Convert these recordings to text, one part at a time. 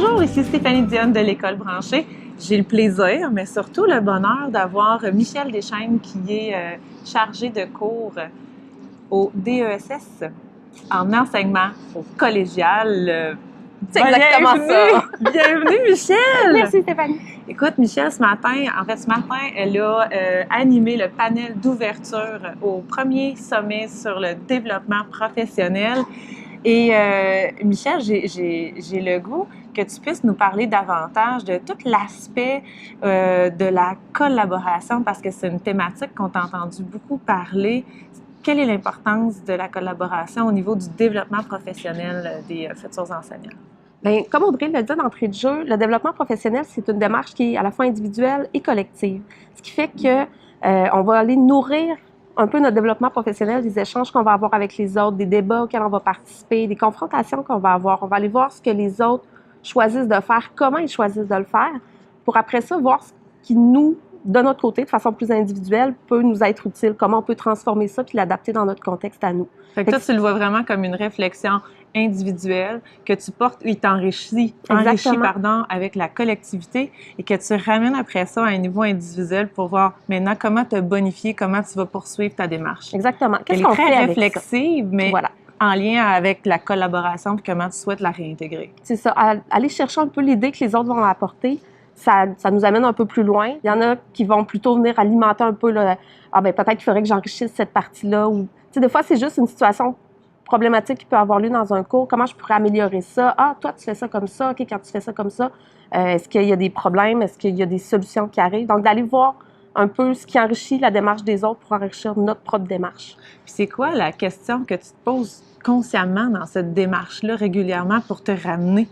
Bonjour, ici Stéphanie Dionne de l'École branchée. J'ai le plaisir, mais surtout le bonheur d'avoir Michel Deschênes qui est chargé de cours au DESS en enseignement au collégial. C'est exactement ça. Bienvenue, Michel! Merci, Stéphanie. Écoute, Michel, ce matin, elle a animé le panel d'ouverture au premier sommet sur le développement professionnel. Et Michel, j'ai le goût que tu puisses nous parler davantage de tout l'aspect de la collaboration, parce que c'est une thématique qu'on t'a entendu beaucoup parler. Quelle est l'importance de la collaboration au niveau du développement professionnel des futurs enseignants? Bien, comme Audrey l'a dit d'entrée de jeu, le développement professionnel, c'est une démarche qui est à la fois individuelle et collective. Ce qui fait que on va aller nourrir un peu notre développement professionnel, des échanges qu'on va avoir avec les autres, des débats auxquels on va participer, des confrontations qu'on va avoir. On va aller voir ce que les autres choisissent de faire, comment ils choisissent de le faire, pour après ça voir ce qui nous, de notre côté, de façon plus individuelle, peut nous être utile, comment on peut transformer ça puis l'adapter dans notre contexte à nous. Fait que toi, tu le vois vraiment comme une réflexion individuelle que tu portes, il t'enrichit avec la collectivité et que tu ramènes après ça à un niveau individuel pour voir maintenant comment te bonifier, comment tu vas poursuivre ta démarche. Exactement. Qu'est-ce qu'on fait avec ça? Elle est très réflexive, mais voilà, en lien avec la collaboration et comment tu souhaites la réintégrer. C'est ça. Aller chercher un peu l'idée que les autres vont apporter, ça nous amène un peu plus loin. Il y en a qui vont plutôt venir alimenter un peu peut-être qu'il faudrait que j'enrichisse cette partie-là. Ou, des fois, c'est juste une situation problématique qui peut avoir lieu dans un cours. Comment je pourrais améliorer ça? Ah, toi, tu fais ça comme ça. OK, quand tu fais ça comme ça, est-ce qu'il y a des problèmes? Est-ce qu'il y a des solutions qui arrivent? Donc, d'aller voir un peu ce qui enrichit la démarche des autres pour enrichir notre propre démarche. Puis c'est quoi la question que tu te poses consciemment dans cette démarche-là régulièrement pour te ramener?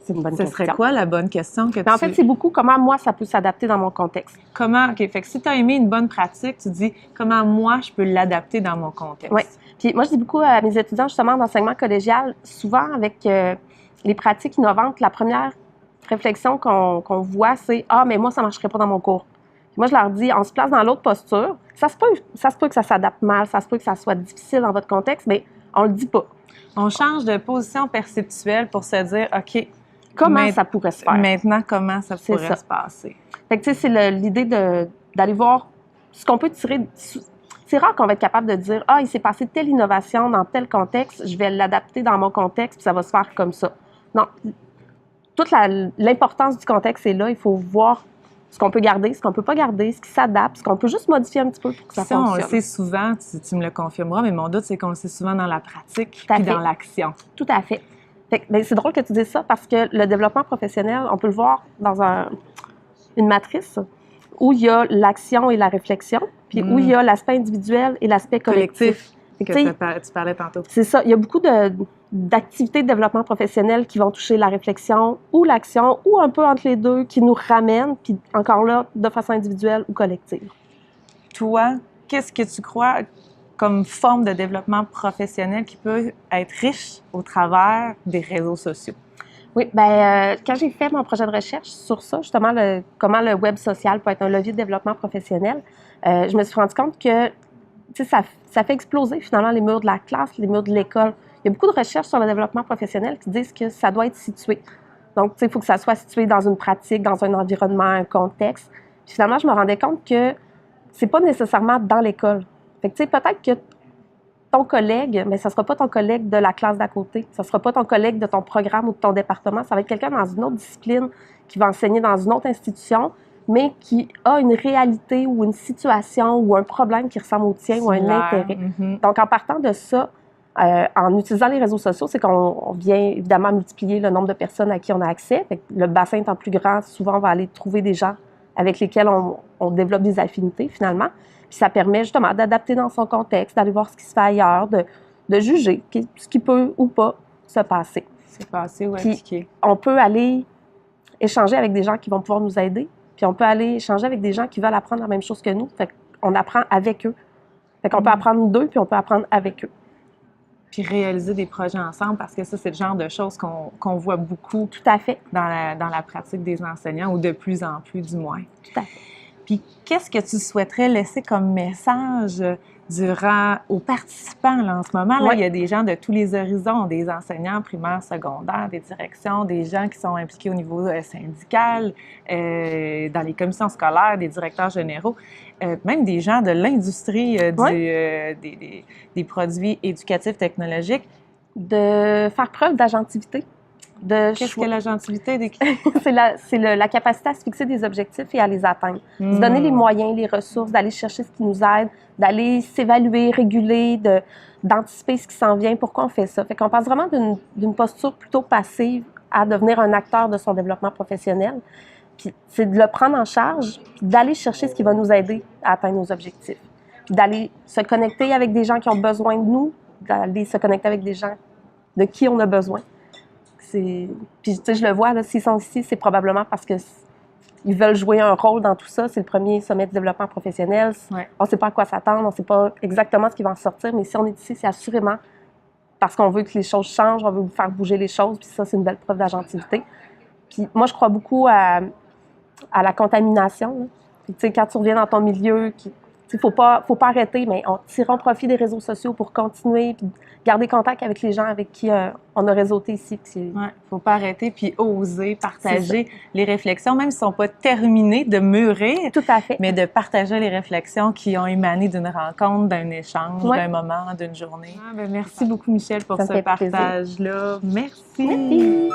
C'est une bonne question. Ce serait quoi la bonne question que En fait, c'est beaucoup comment moi, ça peut s'adapter dans mon contexte. Comment? OK, fait que si tu as aimé une bonne pratique, tu dis comment moi, je peux l'adapter dans mon contexte. Oui. Puis moi, je dis beaucoup à mes étudiants, justement, d'enseignement collégial, souvent avec les pratiques innovantes, la première réflexion qu'on voit, c'est « Ah, mais moi, ça ne marcherait pas dans mon cours. » Moi, je leur dis, on se place dans l'autre posture. Ça se peut que ça s'adapte mal, ça se peut que ça soit difficile dans votre contexte, mais on le dit pas. On change de position perceptuelle pour se dire, OK, comment ça pourrait se faire? Maintenant, comment ça pourrait se passer? Fait que, tu sais, c'est l'idée d'aller voir ce qu'on peut tirer. C'est rare qu'on va être capable de dire, ah, il s'est passé telle innovation dans tel contexte, je vais l'adapter dans mon contexte, puis ça va se faire comme ça. Non. Toute l'importance du contexte est là. Il faut voir ce qu'on peut garder, ce qu'on peut pas garder, ce qui s'adapte, ce qu'on peut juste modifier un petit peu pour que ça fonctionne. On le sait souvent, tu me le confirmeras, mais mon doute, c'est qu'on le sait souvent dans la pratique puis dans l'action. Tout à fait. C'est drôle que tu dises ça parce que le développement professionnel, on peut le voir dans une matrice où il y a l'action et la réflexion, puis où il y a l'aspect individuel et l'aspect collectif. Que tu parlais tantôt. C'est ça. Il y a beaucoup d'activités de développement professionnel qui vont toucher la réflexion ou l'action, ou un peu entre les deux, qui nous ramènent, puis encore là, de façon individuelle ou collective. Toi, qu'est-ce que tu crois comme forme de développement professionnel qui peut être riche au travers des réseaux sociaux? Oui, quand j'ai fait mon projet de recherche sur ça, justement, comment le web social peut être un levier de développement professionnel, je me suis rendu compte que ça fait exploser finalement les murs de la classe, les murs de l'école. Il y a beaucoup de recherches sur le développement professionnel qui disent que ça doit être situé. Donc, il faut que ça soit situé dans une pratique, dans un environnement, un contexte. Puis finalement, je me rendais compte que c'est pas nécessairement dans l'école. Fait que, peut-être que ton collègue, mais ça ne sera pas ton collègue de la classe d'à côté. Ça ne sera pas ton collègue de ton programme ou de ton département. Ça va être quelqu'un dans une autre discipline qui va enseigner dans une autre institution, mais qui a une réalité ou une situation ou un problème qui ressemble au tien ou un intérêt. Mm-hmm. Donc, en partant de ça, en utilisant les réseaux sociaux, c'est qu'on vient évidemment multiplier le nombre de personnes à qui on a accès. Fait que le bassin étant plus grand, souvent, on va aller trouver des gens avec lesquels on développe des affinités, finalement. Puis ça permet justement d'adapter dans son contexte, d'aller voir ce qui se fait ailleurs, de juger ce qui peut ou pas se passer. Se passer ou appliquer. On peut aller échanger avec des gens qui vont pouvoir nous aider, puis on peut aller échanger avec des gens qui veulent apprendre la même chose que nous. Fait qu'on apprend avec eux. Fait qu'on peut apprendre d'eux, puis on peut apprendre avec eux. Puis réaliser des projets ensemble, parce que ça, c'est le genre de choses qu'on voit beaucoup. Tout à fait. Dans la pratique des enseignants, ou de plus en plus, du moins. Tout à fait. Puis, qu'est-ce que tu souhaiterais laisser comme message aux participants là, en ce moment? Là, il y a des gens de tous les horizons, des enseignants primaires, secondaires, des directions, des gens qui sont impliqués au niveau syndical, dans les commissions scolaires, des directeurs généraux, même des gens de l'industrie des produits éducatifs technologiques. De faire preuve d'agentivité. Qu'est-ce que l'agentivité? C'est la capacité à se fixer des objectifs et à les atteindre. Se donner les moyens, les ressources, d'aller chercher ce qui nous aide, d'aller s'évaluer, réguler, d'anticiper ce qui s'en vient. Pourquoi on fait ça? Fait qu'on passe vraiment d'une posture plutôt passive à devenir un acteur de son développement professionnel. Puis c'est de le prendre en charge, puis d'aller chercher ce qui va nous aider à atteindre nos objectifs. Puis d'aller se connecter avec des gens qui ont besoin de nous, d'aller se connecter avec des gens de qui on a besoin. Puis, tu sais, je le vois, là, s'ils sont ici, c'est probablement parce qu'ils veulent jouer un rôle dans tout ça. C'est le premier sommet de développement professionnel. Ouais. On ne sait pas à quoi s'attendre, on ne sait pas exactement ce qui va en sortir, mais si on est ici, c'est assurément parce qu'on veut que les choses changent, on veut vous faire bouger les choses, puis ça, c'est une belle preuve d'agentivité. Puis moi, je crois beaucoup à la contamination. Puis, tu sais, quand tu reviens dans ton milieu, il ne faut pas arrêter, mais on tirera profit des réseaux sociaux pour continuer, puis garder contact avec les gens avec qui on a réseauté ici. Il ne faut pas arrêter, puis oser partager les réflexions, même si elles ne sont pas terminées, de mûrir. Tout à fait. Mais de partager les réflexions qui ont émané d'une rencontre, d'un échange, d'un moment, d'une journée. Merci beaucoup, Michèle, pour ce partage-là. Merci.